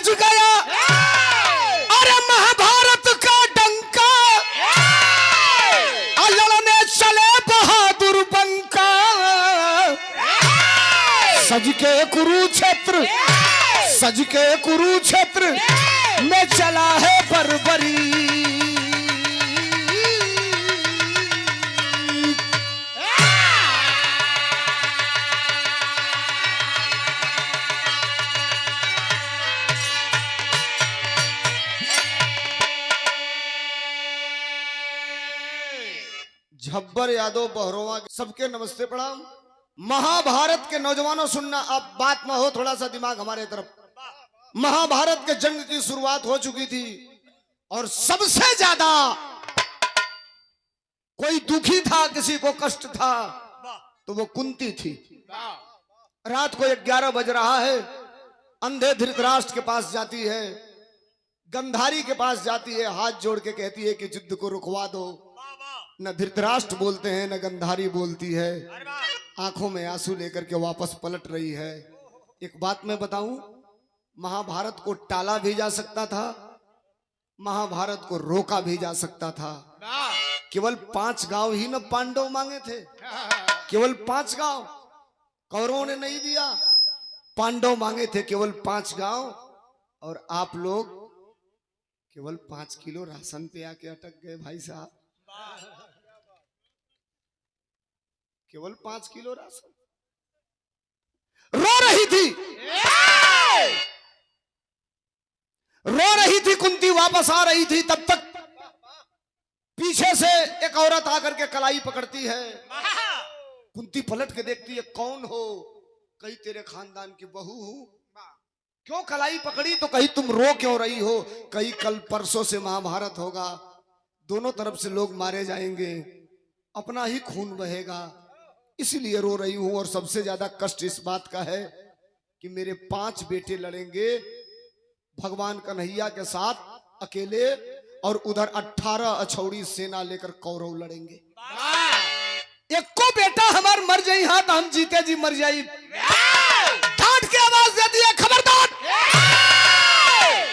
बज गया अरे महाभारत का डंका, लड़ने चले बहादुर बंका। सज के कुरुक्षेत्र, सज के कुरुक्षेत्र में चला है बर्बरी। झब्बर यादव बहरोवा सबके नमस्ते प्रणाम। महाभारत के नौजवानों सुनना, अब बात में हो थोड़ा सा दिमाग हमारे तरफ। महाभारत के जंग की शुरुआत हो चुकी थी और सबसे ज्यादा कोई दुखी था, किसी को कष्ट था तो वो कुंती थी। रात को 11 बज रहा है, अंधे धृतराष्ट्र के पास जाती है, गंधारी के पास जाती है, हाथ जोड़ के कहती है कि युद्ध को रुकवा दो। न धृतराष्ट्र बोलते हैं न गंधारी बोलती है, आंखों में आंसू लेकर के वापस पलट रही है। एक बात मैं बताऊं, महाभारत को टाला भी जा सकता था, महाभारत को रोका भी जा सकता था। केवल 5 गांव ही न पांडव मांगे थे, केवल 5 गांव कौरवों ने नहीं दिया, पांडव मांगे थे केवल 5 गांव। और आप लोग केवल 5 किलो राशन पे आके अटक गए भाई साहब, केवल 5 किलो राशन। रो रही थी, रो रही थी कुंती, वापस आ रही थी, तब तक पीछे से एक औरत आकर के कलाई पकड़ती है। कुंती पलट के देखती है, कौन हो? कहीं तेरे खानदान की बहू हूं। क्यों कलाई पकड़ी? तो कहीं तुम रो क्यों रही हो? कहीं कल परसों से महाभारत होगा, दोनों तरफ से लोग मारे जाएंगे, अपना ही खून बहेगा, इसीलिए रो रही हूं। और सबसे ज्यादा कष्ट इस बात का है कि मेरे 5 बेटे लड़ेंगे भगवान कन्हैया के साथ अकेले, और उधर 18 अछौड़ी सेना लेकर कौरव लड़ेंगे। एक को बेटा हमार मर जाई, हाँ तो हम जीते जी मर जाई। डांट के आवाज देती है, खबरदार,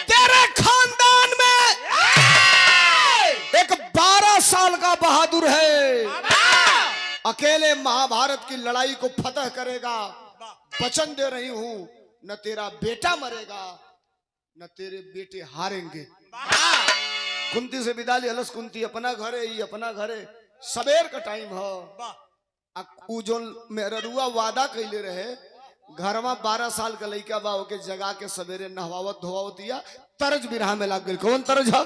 तेरे खानदान में एक 12 साल का बहादुर है, अकेले महाभारत की लड़ाई को फतह करेगा। वचन दे रही हूं, न तेरा बेटा मरेगा न तेरे बेटे हारेंगे। कुंती से विदा ली, हलस कुंती अपना घर है, अपना घर है, सबेर का टाइम है। जो मेहरुआ वादा कैले रहे, घर में 12 साल का लड़का बा, के जगा के सवेरे नहवावत धोवावत दिया, तरज बिरहा में लग गई। कौन तरज है?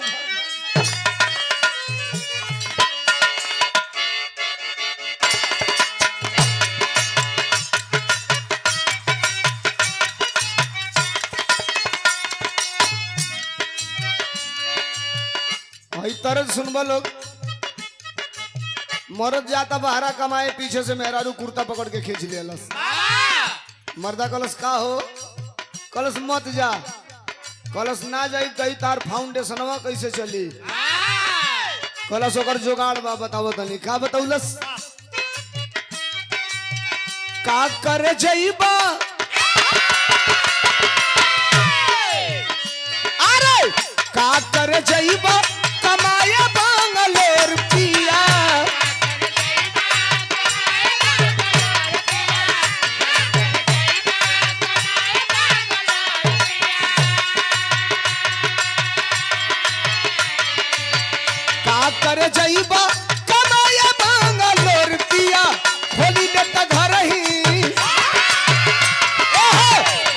भाई तरज सुनबा लोग, मर्द जाता बहरा कमाए, पीछे से मेहरारू कुर्ता पकड़ के खींच लिया। मर्दा कलश का हो? कलश मत जा, कलश ना जाई कही तार फाउंडेशनवा कैसे चली? कलश ओकर जुगाड़ बा, बताओ तनी का बताउलस? का करे जइबा, अरे का करे जइबा कमाया बांगलोर पिया। का करे जइबा कमाया बांगलोर पिया, खोली लेता घर ही,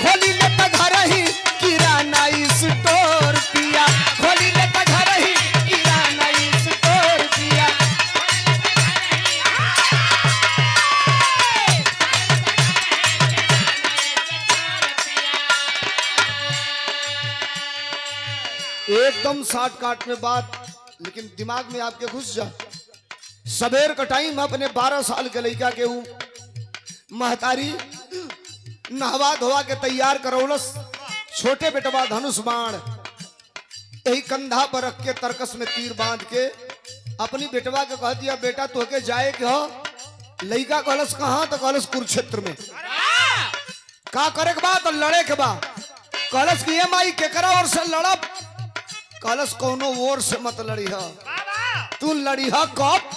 खोली लेता घर ही किराना स्टोर पिया, खोली लेता घर ही किराना स्टोर पिया। एकदम शॉर्टकट में बात, लेकिन दिमाग में आपके घुस जा। सबेर का टाइम, अपने 12 साल के लड़का के महतारी नहवा धोवा के तैयार करौलस। छोटे बेटवा धनुष बाण यही कंधा पर रख के तरकस में तीर बांध के अपनी बेटवा के कह दिया, बेटा तोके जाए के हो? लड़का कहलस कहां? तो कहलस कुरुक्षेत्र में। का करे के बाद? लड़े के बाद कलश की माई केकरा और से लड़ब, कलश कोनो और से मत लड़ी हा, तू लड़ी हा कब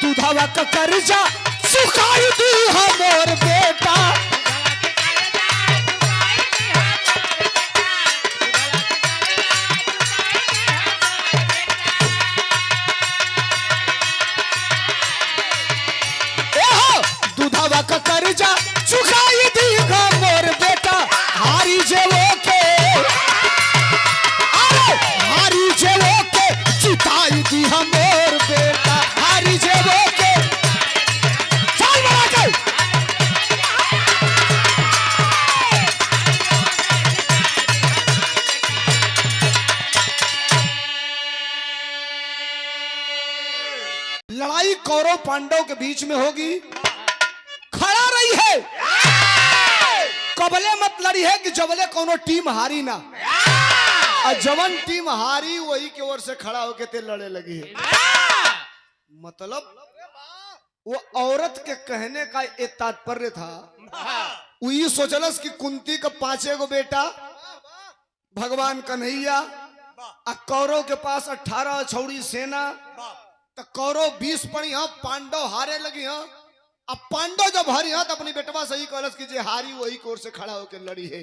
दूधवा का कर्जा चुकाई दी हा मोर बेटा। दूधवा का कर्जा चुकाई दी हा मोर बेटा। हारी जेवो के, अरे हारी जेवो के चिताई दी हा मोर बेटा। हारी जेवो के चल बड़ा के लड़ाई कौरव पांडव के बीच में होगी, खड़ा रही है, कबले मत लड़ी है कि जबले कोनो टीम हारी ना, और जवन टीम हारी वही के ओर से खड़ा होके ते लड़े लगी है। मतलब वो औरत के कहने का एक तात्पर्य था, वो ये सोचलस कि कुंती का 5 गो बेटा, भगवान कन्हैया, और कौरव के पास 18 छौड़ी सेना, तो कौरव 20 पड़ी हाँ, पांडव हारे लगी हाँ। अब पांडव जब हारी हाँ तो अपनी बेटवा सही कलश की जे हारी वही कोर से खड़ा होकर लड़ी है।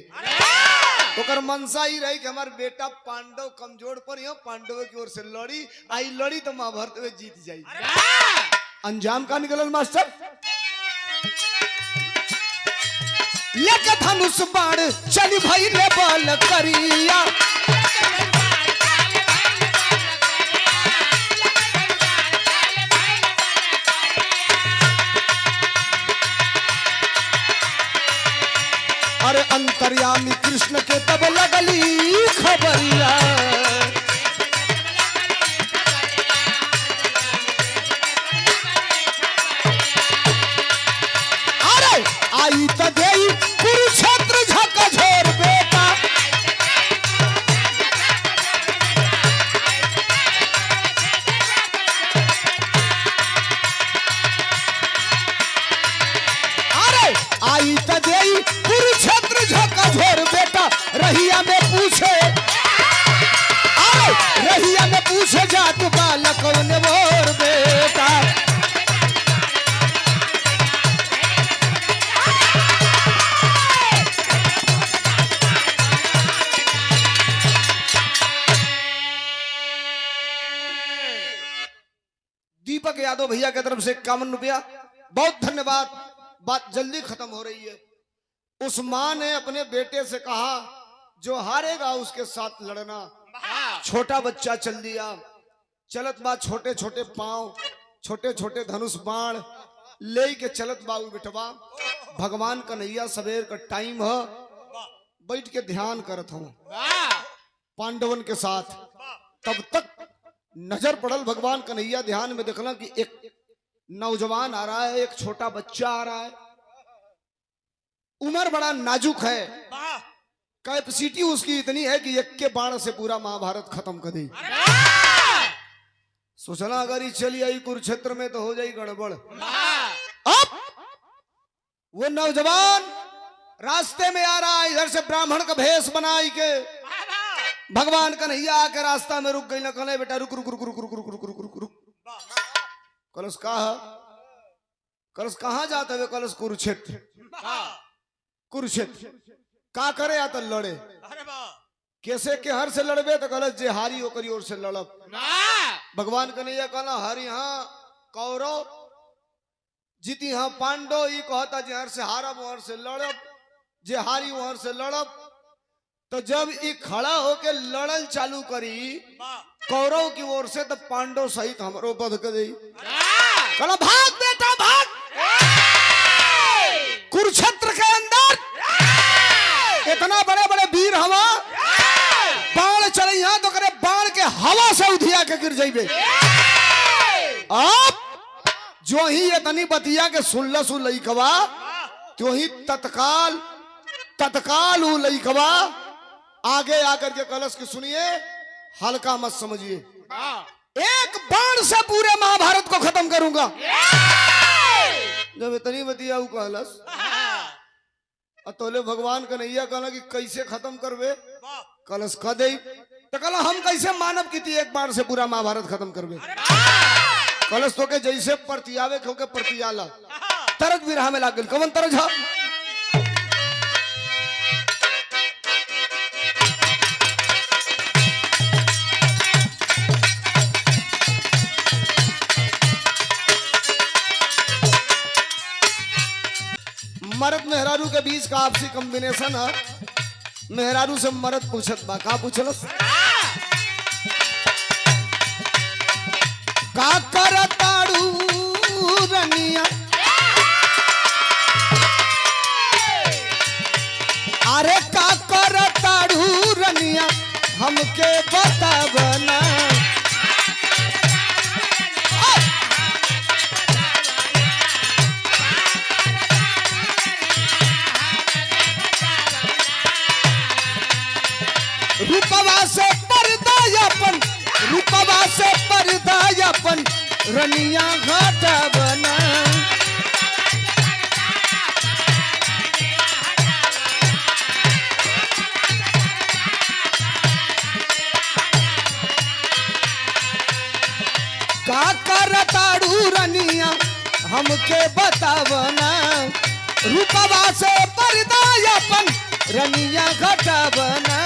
तो मनसा ही रही कि हमारे बेटा पांडव कमजोर पर हाँ, पांडव की ओर से लड़ी, आई लड़ी तो महाभारत में जीत जाई। अंजाम का निकलल मास्टर, लेके धनुष बाण चली भाई ले बल करिया। अरे अंतर्यामी कृष्ण के तब लगली खबरिया। अरे आई तो देई कुरुक्षेत्र झकझोर बेटा। अरे आई तो देई कुरुक्षेत्र झकझोर बेटा। रहिया में पूछे, अरे रहिया में पूछे जात बालक ने मोर बेटा। दीपक यादव भैया की तरफ से 51 रुपया, बहुत धन्यवाद। बात जल्दी खत्म हो रही है। उस माँ ने अपने बेटे से कहा जो हारेगा उसके साथ लड़ना। छोटा बच्चा चल दिया, चलत बा छोटे छोटे पांव, छोटे छोटे धनुष बाण ले के चलत बा बेटवा। भगवान कन्हैया सवेर का टाइम है, बैठ के ध्यान करत हूँ पांडवन के साथ। तब तक नजर पड़ल भगवान कन्हैया ध्यान में देखला कि एक नौजवान आ रहा है, एक छोटा बच्चा आ रहा है, उम्र बड़ा नाजुक है, कैपेसिटी उसकी इतनी है कि एक के बाण से पूरा महाभारत खत्म कर दी। सोचना अगर ये चली आई कुरुक्षेत्र में तो हो जाए गड़बड़। अब वो नौजवान रास्ते में आ रहा है, इधर से ब्राह्मण का भेष बनाई के भगवान कन्हैया आके रास्ता में रुक गई। ना कहले बेटा रुक रुक रुक रुक रुक रुक रुक रुक रुक रुक। कलश कहा, कलश कहाँ जाते हुए? कलश कुरुक्षेत्र। कुरुक्षेत्र का करे या तो लड़े। कैसे के हर से लड़बे तो कलश जे हारी ओकरी ओर से लड़ब। भगवान कन्हैया कहला हरी हाँ कौरव, जीती हाँ पांडव। ये कहता जे हर से हारब वहर से लड़ब, जे हारी वहर से लड़ब। तो जब ये खड़ा होके लड़ल चालू करी कौरव की ओर से, तो पांडव सहित हमरो बध कर दी। कहला भाग बेटा भाग, कुरुक्षेत्र के अंदर इतना बड़े बड़े वीर हवा, बाण चले यहाँ तो करे बाण के हवा से उधिया के गिर जाइबे। अब जो ही ये तनी बतिया के सुनला सुन लइकवा, तो ही तत्काल तत्काल वो लइकवा आगे आकर के कलश के सुनिए, हल्का मत समझिए। एक बाण से पूरे महाभारत को खत्म करूंगा। जब इतनी बतिया कलश, तोले भगवान कन्हैया कहला कि कैसे खत्म करबे, कलश कह दे तो कहला हम कैसे मानव की एक बार से पूरा महाभारत खत्म करबे। कलश तो के जैसे प्रतियावे के प्रतियाला तरज विरहा में लागल। कवन तरज हा? मर्द मेहरारू के बीच का आपसी कॉम्बिनेशन है। मेहरारू से मर्द पूछत बा, का पूछलस? का करताड़ू रनिया, अरे का करताड़ू रनिया हमके बतावना। रूपवा से पर्दायापन, रूपवा से पर्दायापन रनिया घाटा बना। का करताड़ू रनिया हमके बतावना। रूपवा से पर्दायापन रनिया घाटा बना।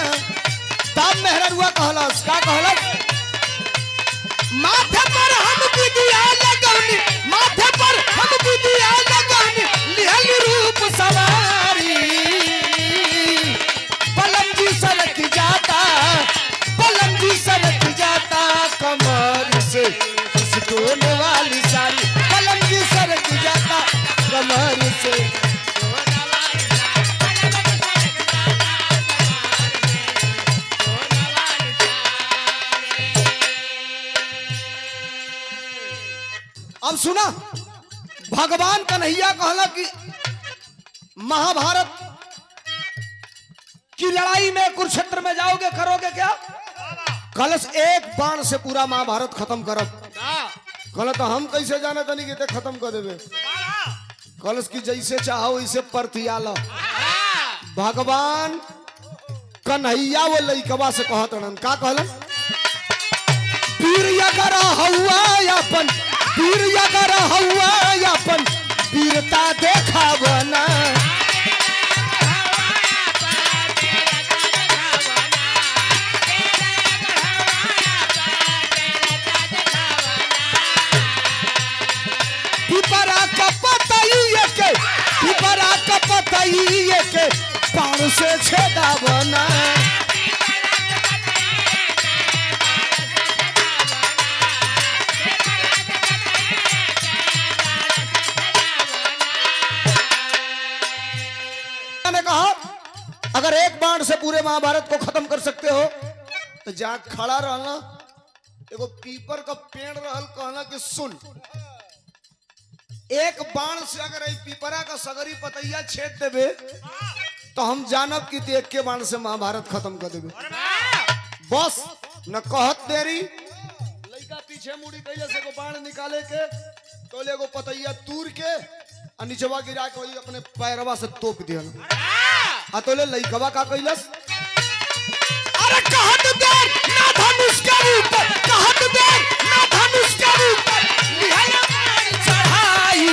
तब मेहररुआ कहलस, का कहलस? माथे पर हम बिदिया लगौनी, माथे पर हम बिदिया लगौनी, लिहल रूप सवारी। पलम जी सरक जाता, पलम जी सरक जाता कमर से स्टोन वाली साड़ी। पलम जी सरक जाता कमर से। अब सुना, भगवान कन्हैया कहला कि महाभारत की लड़ाई में कुरुक्षेत्र में जाओगे, करोगे क्या? कलश एक बाण से पूरा महाभारत खत्म करब। कहला तो हम कैसे जाने तनी कि खत्म कर देवे। कलश की जैसे चाहो वैसे प्रतियाला। भगवान कन्हैया वो लइकवा से कहत रहन, का कहलन? वीर अगर हवा अपन, वीर अगर हवा अपन वीरता देखावना। पिपरा का पतइए के, पिपरा का पतइए के बाण से छेदावना। अगर एक बाण से पूरे महाभारत को खत्म कर सकते हो तो जा खड़ा रहना। एगो पीपर का पेड़ रहल, कहना कि सुन, एक बाण से अगर पीपरा का सगरी पतैया छेद देवे तो हम जानब कि एक के बाण से महाभारत खत्म कर देवे। बस न कहत देरी, लइका पीछे मुड़ी कैले से एगो बाण निकाले के तो एगो पतैया तूर के और नीचवा गिरा के वही अपने पैरवा से तोप दिया। अतोले लइकवा का कैलस? अरे कहत देर ना धनुष के ऊपर, कहत देर ना धनुष के ऊपर लिहल चढ़ाई।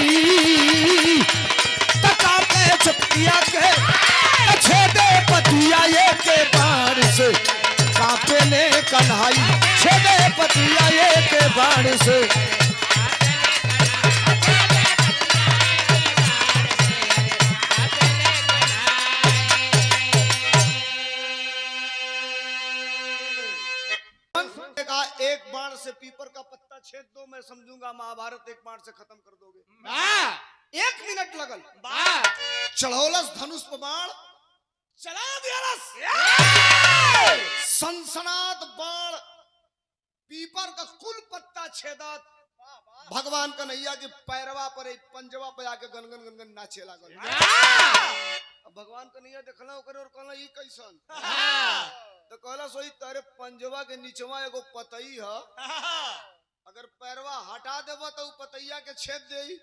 तका पे चपटिया के छेदे पतिया ये के बाण से कांपे ने कन्हई। छेदे पतिया ये के बाण से। एक बाण से पीपर का पत्ता छेद दो, मैं समझूंगा महाभारत एक बाण से खत्म कर दोगे। 1 मिनट लगल, चढ़ौलस धनुष पर बाण, चला दियालस सनसनात बाण, पीपर का कुल पत्ता छेदत। भगवान कन्हैया के पैरवा पर पंजवा पे आके गनगन गनगन नाचे लागल। भगवान कन्हैया देखला ओकरे और कहला ई कैसन? तो कहला सोई तारे पंजवा के नीचवा एगो पतई ह, अगर पैरवा हटा देबो तो पतैया के छेद देई।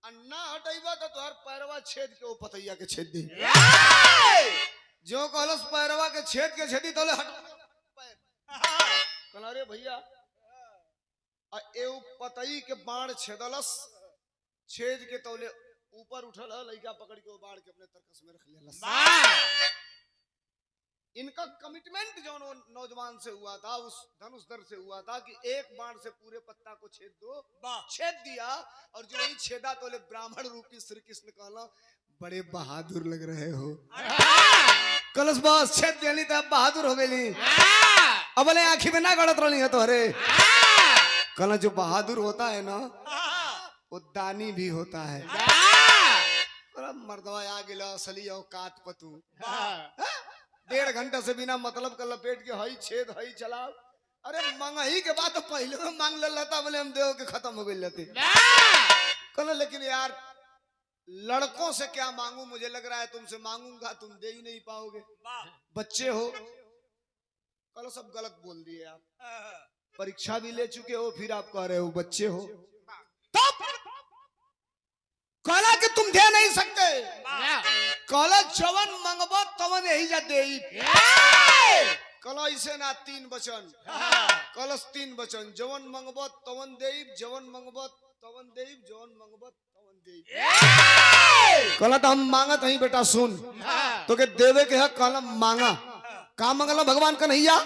अन्ना हटाइबा तो तोहर पैरवा छेद के वो पतैया के छेद दे जो कहलस पैरवा के छेदी तोले हट कहला रे भैया एउ पतई के बाण छेदलस छेद के तौले ऊपर उठल है लइका पकड़ के वो बाण के अपने तरकस में रख लेलस। इनका कमिटमेंट जो नौजवान से हुआ था उस धनुषधर से हुआ था कि एक बाण से पूरे पत्ता को छेद दो, छेद दिया और जो ही छेदा तो ब्राह्मण रूपी श्री कृष्ण कहला बड़े बहादुर लग रहे हो। कलश बस छेद दिया तो बहादुर हो गई अब बोले आंखी में ना गड़त रही है तोहरे। कहला जो बहादुर होता है ना वो दानी भी होता है। मर्दवा आ गिला असली औकात पतू 1.5 घंटा से बिना मतलब का लपेट के हई छेद हई चलाओ। अरे मंगही के बाद तो पहले में मांग लेता बोले हम देव के खत्म हो गई लेते। कहना लेकिन यार लड़कों से क्या मांगू, मुझे लग रहा है तुमसे मांगूंगा तुम दे ही नहीं पाओगे, बच्चे हो। कल सब गलत बोल दिए आप, परीक्षा भी ले चुके हो फिर आप कह रहे हो बच्चे हो। तब कहला कि तुम दे नहीं सकते। कहला जवन मंगबो तवन यही जा दे। कहला इसे ना 3 वचन, कलश 3 वचन, जवन मंगबो तवन देब, जवन मंगबो तवन देब, जवन मंगबो तवन देब। कहला तो हम मांगत हई बेटा सुन, तो के देवे के है। कहला मांगा का मंगला भगवान कन्हैया।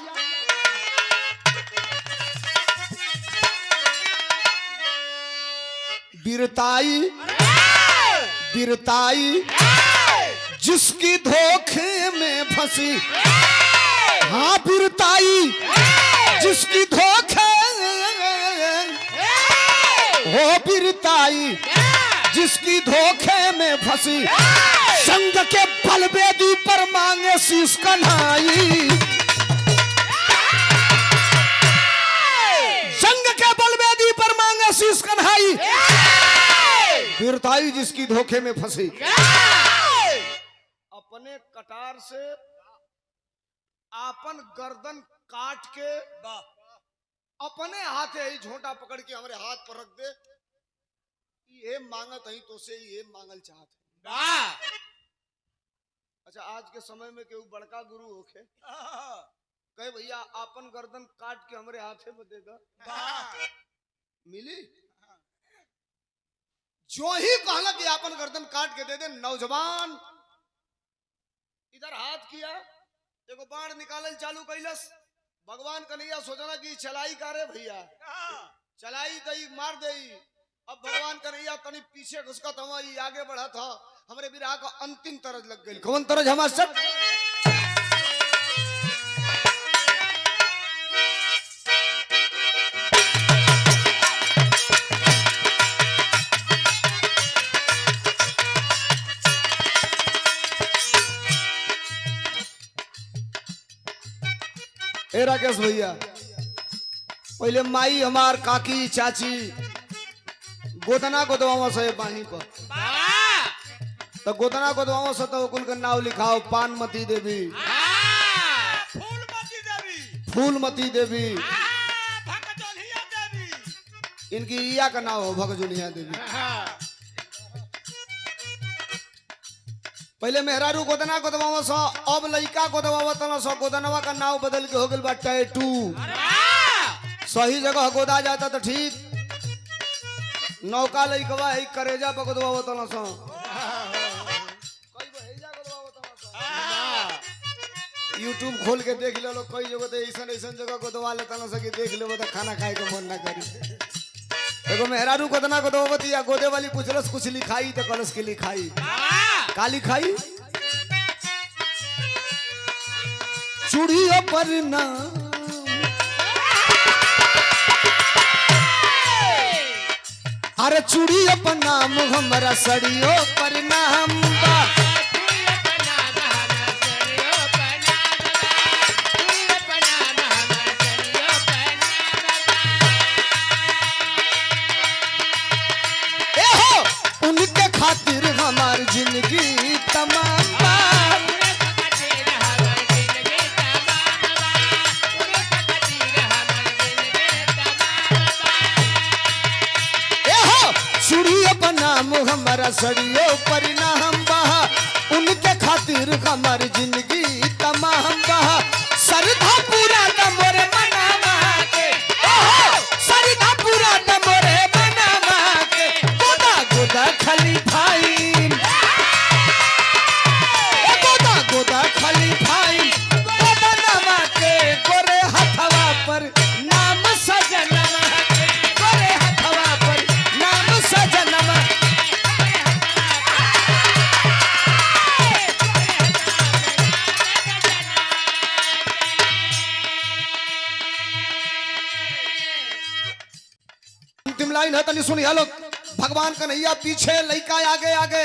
बिरताई बिरताई जिसकी धोखे में फंसी, हाँ बिरताई जिसकी धोखे, हो बिरताई जिसकी धोखे में फंसी, संग के बलवेदी पर मांगे शीश कन्हाई। संग के बलवेदी पर मांगे शीश कन्हाई। बिरताई जिसकी धोखे में फंसी, अपने कटार से आपन गर्दन काट के अपने हाथे ही झोंटा पकड़ के हमारे हाथ पर रख दे। ये मांगत ही तो से ये मांगल चाहत है। अच्छा आज के समय में केहू बड़का गुरु होके कहे भैया आपन गर्दन काट के हमारे हाथे में दे दा, मिली? जो ही कहला कि आपन गर्दन काट के दे दे, नौजवान इधर हाथ किया, देखो बाण निकालल चालू कैलस। भगवान कन्हैया सोचना कि चलाई का रे भैया, चलाई दई मार दई। अब भगवान कन्हैया तनी पीछे घुसका था, आगे बढ़ा था, हमारे विराह का अंतिम तरज लग गई। कौन तरज? हमारे सब ए राकेश भैया, पहले माई हमार काकी चाची गोदना गोदवा से बाही पर, तो गोदना गोदवा से तो कुल का नाव लिखाओ, पानमती देवी, फूलमती देवी, इनकी इया का नाम हो भगजोलिया देवी। पहले मेहरारू गोदना गोदवा सो, अब लइका गोदवा तना सो, गोदनवा का नाव बदल के हो गइल बा टैटू। सही जगह गोदा जाता तो ठीक, नौका लइकवा है करेजा पर गोदवा तना सो। यूट्यूब खोल के देख लो, कई जगह तो ऐसा ऐसा जगह गोदवा लेता ना सके, देख लो तो खाना खाए के मन ना करी। देखो मेहरारू गोदना गोदवावती या गोदे वाली पूछलस कुछ लिखाई, तो कलश की लिखाई का लिखाई, चूड़ियों पर नाम, अरे चूड़ियों पर नाम हमारा, सड़ियों पर नाम बा। उनके खातिर हमारी जिंदगी तमाम बार, चूड़ियों पर नाम रसड़ियों परिणाम बहा, उनके खातिर हमारी जिंदगी तमाम बहा। सरधा पूरा न मोरे मनावा के, सरधा पूरा न मोरे मनावा के, गोदा गोदा खाली भाई, गोदा गोदा खाली भाई, गोदा नमा के गोरे हथवा पर नाम सजनवा के, गोरे हथवा पर नाम सजनवा। अंतिम लाइन है तनी सुनिया लोग। भगवान कन्हैया पीछे, लइका आगे आगे,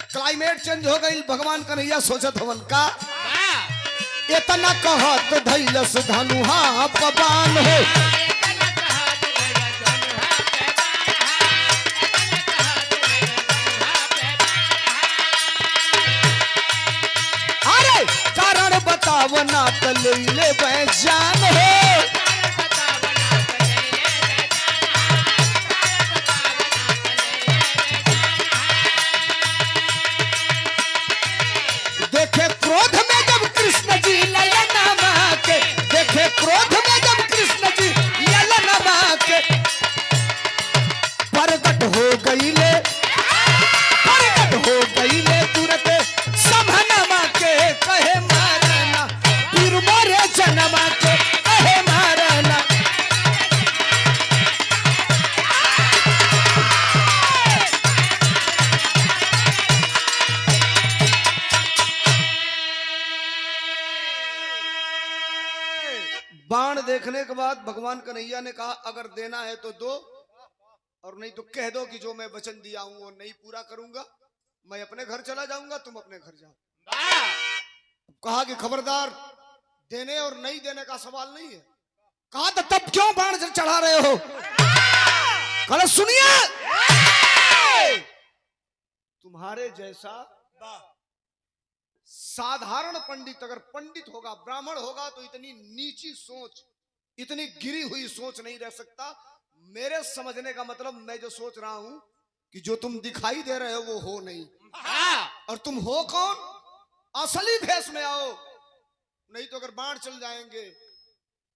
क्लाइमेट चेंज हो गई। भगवान कन्हैया सोचत हवन का इतना कहत धैलस धनुहा पबान हो, अरे कारण बताव ना त ले ले जान हो। देखे क्रोध में जब कृष्ण जी ललनमा के, देखे क्रोध में जब कृष्ण जी ललनमा के, प्रकट हो गई ले, प्रकट हो गई ले तुरंत समहनमा के, कहे मारना फिर मोरे जनमा के, कहे मारना। बाण देखने के बाद भगवान कन्हैया ने कहा अगर देना है तो दो, और नहीं तो कह दो कि जो मैं वचन दिया हूं वो नहीं पूरा करूंगा, मैं अपने घर चला जाऊंगा, तुम अपने घर जाओ। कहा कि खबरदार, देने और नहीं देने का सवाल नहीं है। कहा तो तब क्यों बाण चढ़ा रहे हो? कहा सुनिए, तुम्हारे जैसा साधारण पंडित अगर पंडित होगा, ब्राह्मण होगा, तो इतनी नीची सोच, इतनी गिरी हुई सोच नहीं रह सकता। मेरे समझने का मतलब, मैं जो सोच रहा हूं कि जो तुम दिखाई दे रहे हो वो हो नहीं, और तुम हो कौन? असली भेष में आओ, नहीं तो अगर बाण चल जाएंगे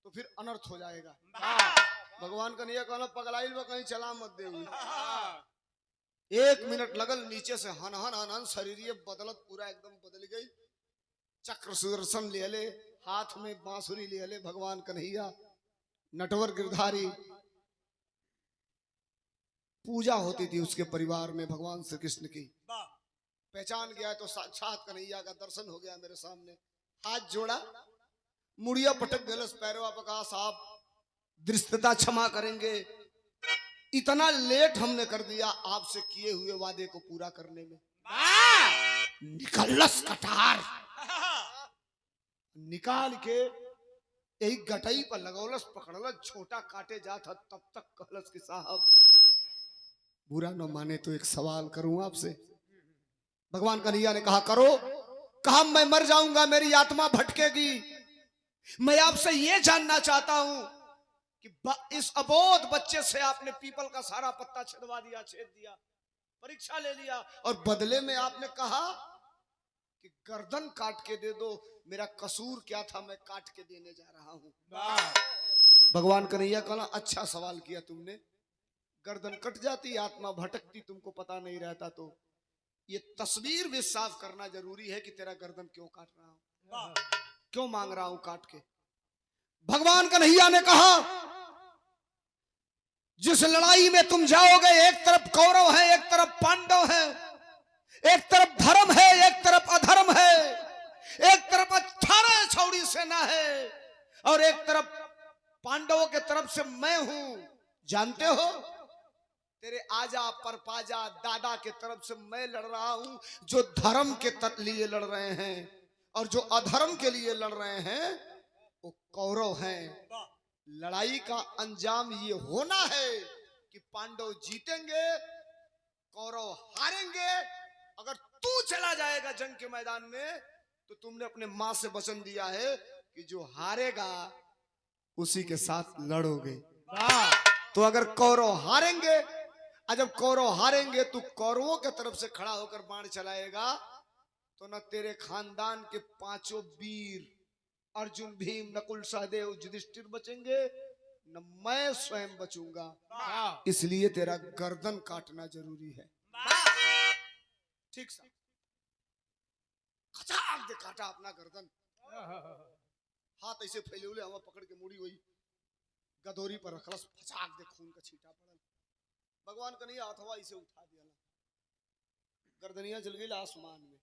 तो फिर अनर्थ हो जाएगा। भगवान कन्हैया कहना पगलाइल वो कहीं चला मत दे। 1 मिनट लगल, नीचे से हन हन हन हन शरीर बदलत पूरा एकदम बदल गई। चक्र सुदर्शन ले ले, हाथ में बांसुरी ले ले भगवान कन्हैया, नटवर गिरधारी। पूजा होती थी उसके परिवार में भगवान श्री कृष्ण की। पहचान गया तो साक्षात कन्हैया का दर्शन हो गया मेरे सामने। हाथ जोड़ा, मुड़िया पटक गलस पैरवा पका, साहब दृष्टता क्षमा करेंगे, इतना लेट हमने कर दिया आपसे किए हुए वादे को पूरा करने में। निकलस कटार निकाल के यही गटई पर लगौलस, पकड़लस, छोटा काटे जात तब तक कहलस कि साहब बुरा न माने तो एक सवाल करूं आपसे। भगवान कन्हैया ने कहा करो। कहा मैं मर जाऊंगा, मेरी आत्मा भटकेगी, मैं आपसे ये जानना चाहता हूं कि इस अबोध बच्चे से आपने पीपल का सारा पत्ता छेदवा दिया, छेद दिया, परीक्षा ले लिया, और बदले में आपने कहा कि गर्दन काट के दे दो। मेरा कसूर क्या था, मैं काट के देने जा रहा हूं। भगवान कन्हैया कहना अच्छा सवाल किया तुमने, गर्दन कट जाती, आत्मा भटकती, तुमको पता नहीं रहता, तो ये तस्वीर भी साफ करना जरूरी है कि तेरा गर्दन क्यों काट रहा हूं, क्यों मांग रहा हूं काट के। भगवान कन्हैया ने कहा जिस लड़ाई में तुम जाओगे, एक तरफ कौरव है, एक तरफ पांडव है, एक तरफ धर्म है, एक तरफ अधर्म है, एक तरफ 18 छौड़ी सेना है, और एक तरफ पांडवों के तरफ से मैं हूं। जानते हो, तेरे आजा परपाजा दादा के तरफ से मैं लड़ रहा हूं, जो धर्म के लिए लड़ रहे हैं, और जो अधर्म के लिए लड़ रहे हैं वो कौरव हैं। लड़ाई का अंजाम ये होना है कि पांडव जीतेंगे, कौरव हारेंगे। अगर तू चला जाएगा जंग के मैदान में तो तुमने अपने मां से वचन दिया है कि जो हारेगा उसी के साथ लड़ोगे। तो अगर कौरव हारेंगे जब कौरव हारेंगे तू कौरवों के तरफ से खड़ा होकर बाण चलाएगा तो न तेरे खानदान के पांचों वीर अर्जुन, भीम, नकुल, सहदेव, युधिष्ठिर बचेंगे, न मैं स्वयं बचूंगा। इसलिए तेरा गर्दन काटना जरूरी है। ठीक सा खचाक दे काटा अपना गर्दन। हाथ ऐसे फैले हुए हम पकड़ के मुड़ी हुई गदोरी पर रखलस, फचाक दे खून का छींटा पड़ल। भगवान कन्हैया हथवा इसे उठा दिया, गर्दनिया जल गई आसमान में।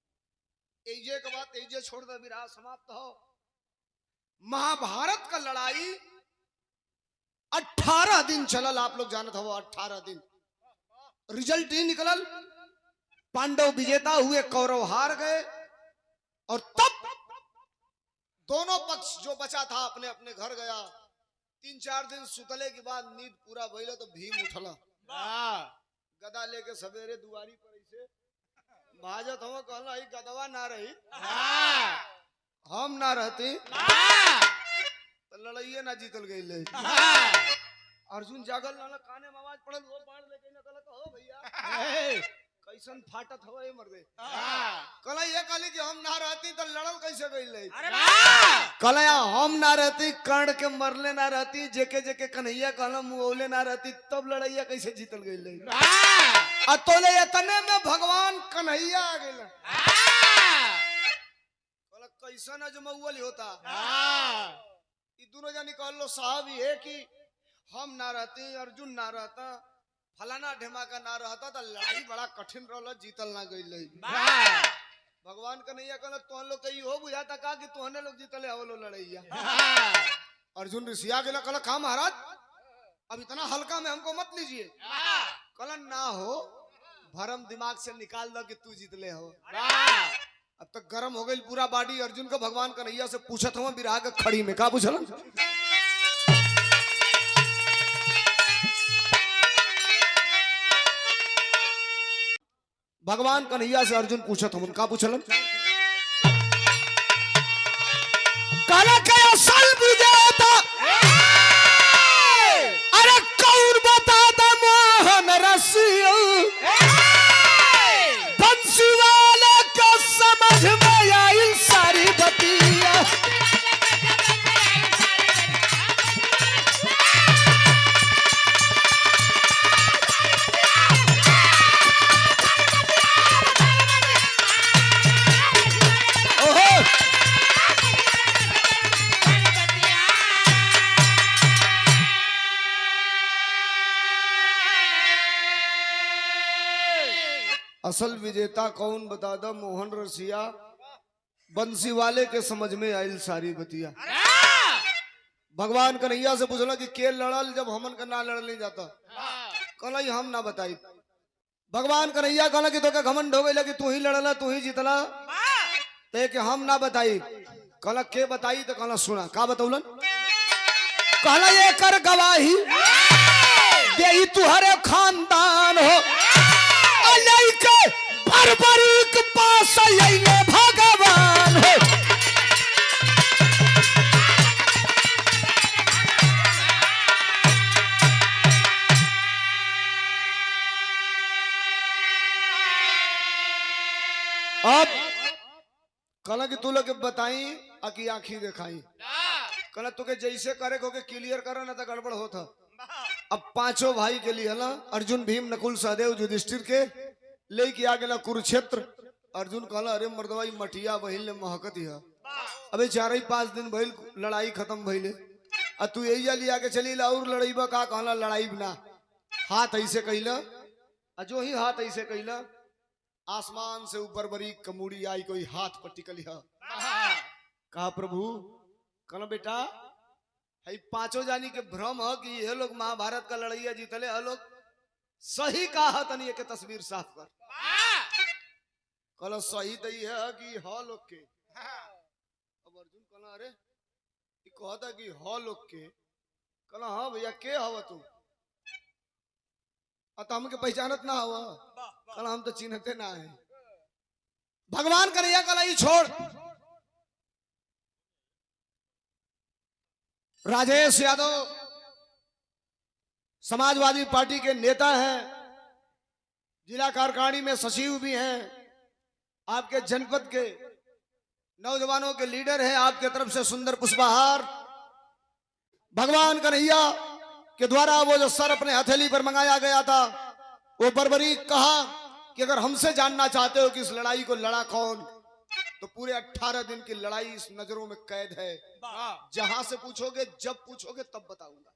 एजे के बाद एजे छोड़ दे, विराह समाप्त हो। महाभारत का लड़ाई 18 दिन चलल, आप लोग जानत हो 18 दिन। रिजल्ट ही निकलल, पांडव विजेता हुए, कौरव हार गए। और तब दोनों पक्ष जो बचा था अपने अपने घर गया। 3-4 दिन सुतले के बाद नींद पूरा भइल तो भीम उठला, गदा लेके सवेरे दुआरी पर ऐसे भाजत हम कहला गदवा ना रही, हम ना रहती तो लड़ाइए ना जीतल गई ले। अर्जुन जागल ना, काने में आवाज पड़ल, वो बाण लेके ना कहला हो भैया कैसन फाटत हवा ये मर्दे। कहला ये कहली कि हम ना रहती तो लड़ल कैसे गई ले। कहला हम ना रहती, कर्ण के मरले ना रहती, जेके जेके कन्हैया कहला मुओले ना रहती, तब लड़ाइया कैसे जीतल गई ले। अतोले इतने में भगवान कन्हैया आ गए। कहला कैसन अजमौल होता। ये दोनों जानी कह लो साहब ये कि हम ना रहते, अर्जुन ना रहता, फलाना ढेमाका ना रहता तो लड़ाई बड़ा कठिन रहल, जीतल ना गई। भगवान कन्हैया कहला तुहन लोग कही हो बुझाता का कि तुहने लोग जीतले आवलो लड़ैया। अर्जुन ऋषिया गेला, कहला का महाराज अब इतना हल्का में हमको मत लीजिए। कहला ना हो, भरम दिमाग से निकाल दो कि तू जीतले हो। अब तक गरम हो गई पूरा बॉडी। अर्जुन को भगवान कन्हैया से पूछत हुआ विराह के खड़ी में का पूछल। भगवान कन्हैया से अर्जुन पूछत हम का पूछल। काला क्या असल विजेता अरे कौन बताता मोहन रसिया, बंसी वाले को समझ में आई सारी बतिया। असल विजेता कौन बता दो मोहन रसिया, बंसी वाले के समझ में आयल सारी बतिया। भगवान कन्हैया से पूछला कि के लड़ल जब हमन का ना लड़ने जाता। कहला हम ना बताई। भगवान कन्हैया कहला कि तो क्या घमंड हो गई कि तू ही लड़ला तू ही जीतला, ते कि हम ना बताई। कहला के बताई तो कहला सुना का बतौलन। कहला ये कर गवाही दे तुहरे खानदान हो, बर्बरीक पास अइले भगवान हो। अब कहला कि तू लोग बताई अकी आंखी दिखाई। कहला तुके जैसे करे को के क्लियर करो ना तो गड़बड़ होता। अब पांचों भाई के लिए ना अर्जुन, भीम, नकुल, सहदेव, युधिष्ठिर के लेके आ गया कुरुक्षेत्र। अर्जुन कहला अरे मर्दवाई मटिया बहिल ने महकत है। अबे 4-5 दिन भइल लड़ाई खत्म भइले, आ तू यही लिया के चली ला और लड़ाई बा का। कहला लड़ाई ना, हाथ ऐसे कहला, जो ही हाथ ऐसे कहला आसमान से ऊपर बड़ी कमूड़ी आई, कोई हाथ पर टिकली है। कहा प्रभु। कहला बेटा है पांचों जानी के भ्रम है कि ये लोग महाभारत का लड़ाइया जीतले है लोग, सही कहा तनी के तस्वीर साफ कर। कहला सही तो है कि ह लोग के। अब अर्जुन कहला अरे कहता कि ह लोग के। कहला हाँ भैया के हवा तू, तो हमके पहचानत ना हवा। कहला हम तो चिन्हते ना है। भगवान कन्हैया कहला ई छोड़, राजेश यादव समाजवादी पार्टी के नेता हैं, जिला कार्यकारिणी में सचिव भी हैं, आपके जनपद के नौजवानों के लीडर हैं, आपके तरफ से सुंदर पुष्पहार भगवान कन्हैया के द्वारा वो जो सर अपने हथेली पर मंगाया गया था, वो बर्बरी कहा कि अगर हमसे जानना चाहते हो कि इस लड़ाई को लड़ा कौन, तो पूरे 18 दिन की लड़ाई इस नजरों में कैद है। जहां से पूछोगे, जब पूछोगे तब बताऊंगा।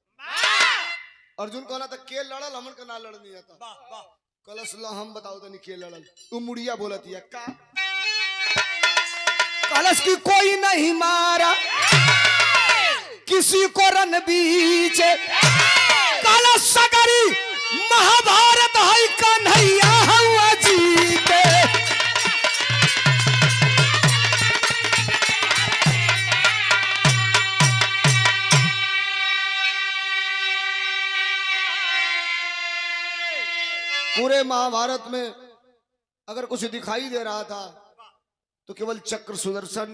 अर्जुन कहना था के लड़ल, हमन का ना लड़नी आता। कलश ला हम बताओ तो नहीं के लड़ल। तू मुड़िया बोलती है का कलश की कोई नहीं मारा किसी को रन बीच, कलश सगरी महाभारत है कन्हैया हुआ जीते। पूरे महाभारत में अगर कुछ दिखाई दे रहा था तो केवल चक्र सुदर्शन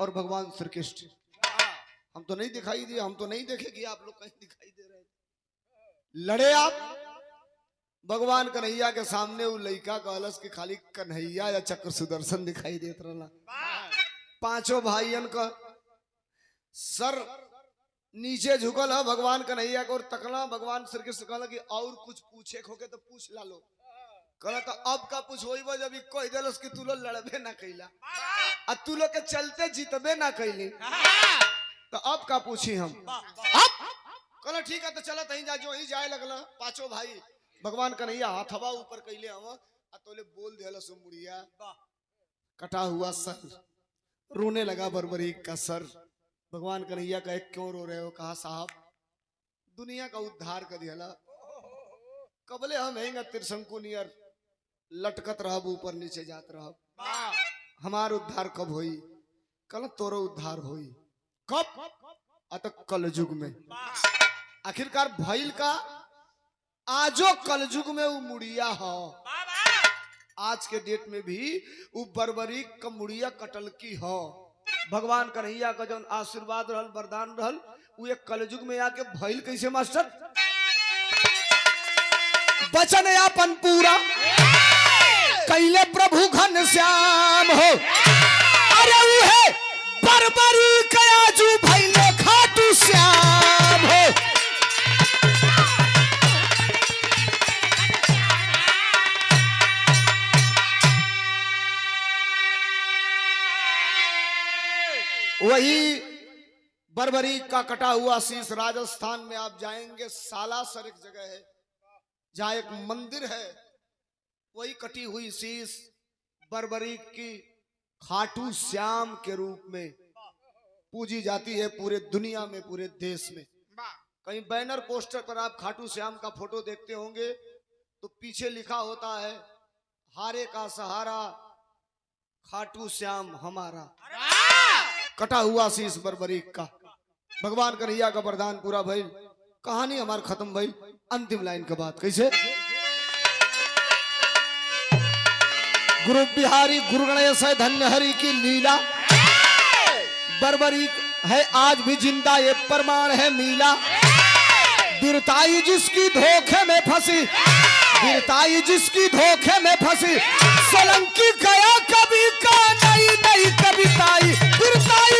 और भगवान श्री कृष्ण। हम तो नहीं दिखाई दिए, हम तो नहीं देखे कि आप लोग कहीं दिखाई दे रहे थे। लड़े आप भगवान कन्हैया के सामने, वो लड़का कहलस कि खाली कन्हैया या चक्र सुदर्शन दिखाई देता रहा। पांचों भाइयन का सर नीचे झुकल है भगवान कन्हैया को और तकला। भगवान श्री कृष्ण कहला कि और कुछ पूछे खोके तो पूछ ला लो। कहला तो अब का पूछ वही जब कह दिलस कि तू लोग लड़बे ना कैला और तू लोग के चलते जीतबे ना कैली, तो अब का पूछी हम। अब कहला ठीक है तो चला तहीं जा, जो ही जाए लगला। पांचों भाई भगवान कन्हैया हाथवा ऊपर कैले हम तोले बोल दिया मुड़िया कटा हुआ सर। रोने लगा बर्बरी का सर। भगवान कन्हैया कहे क्यों रो रहे हो? कहा साहब दुनिया का उद्धार कर दिया, कबले हम हैंगा त्रिशंकु नियर लटकत रहब, ऊपर नीचे जात रहब, हमार उद्धार कब होई? कल तोरो उद्धार होई। कब? अतक कलयुग में। आखिरकार भइल का आजो कलयुग में वो मुड़िया हो। आज के डेट में भी वो बर्बरी का मुड़िया कटल की हो। भगवान कन्हैया का जो आशीर्वाद रहल, वरदान रहल, वो एक कलयुग में आके भइल कैसे मास्टर? बचन यापन पूरा कैले प्रभु घन श्याम हो। अरे वो है बर्बरी कयाजू भइले खाटू श्याम हो। वही बर्बरी का कटा हुआ शीश राजस्थान में आप जाएंगे, सालासर एक जगह है जहां एक मंदिर है, वही कटी हुई शीश बर्बरी की खाटू श्याम के रूप में पूजी जाती है पूरे दुनिया में, पूरे देश में। कहीं बैनर पोस्टर पर आप खाटू श्याम का फोटो देखते होंगे तो पीछे लिखा होता है हारे का सहारा खाटू श्याम हमारा। कटा हुआ शीश बर्बरी का। भगवान कन्हैया का वरदान पूरा भइल, कहानी हमार खत्म भइल। अंतिम लाइन के बाद कैसे? गुरु बिहारी गुरु गणेश है धन्य हरि की लीला। बर्बरी है आज भी जिंदा, ये प्रमाण है मीला। वीरताई जिसकी धोखे में फंसी, वीरताई जिसकी धोखे में फंसी, सोलंकी गया कभी का नहीं नहीं कविताई। वीरताई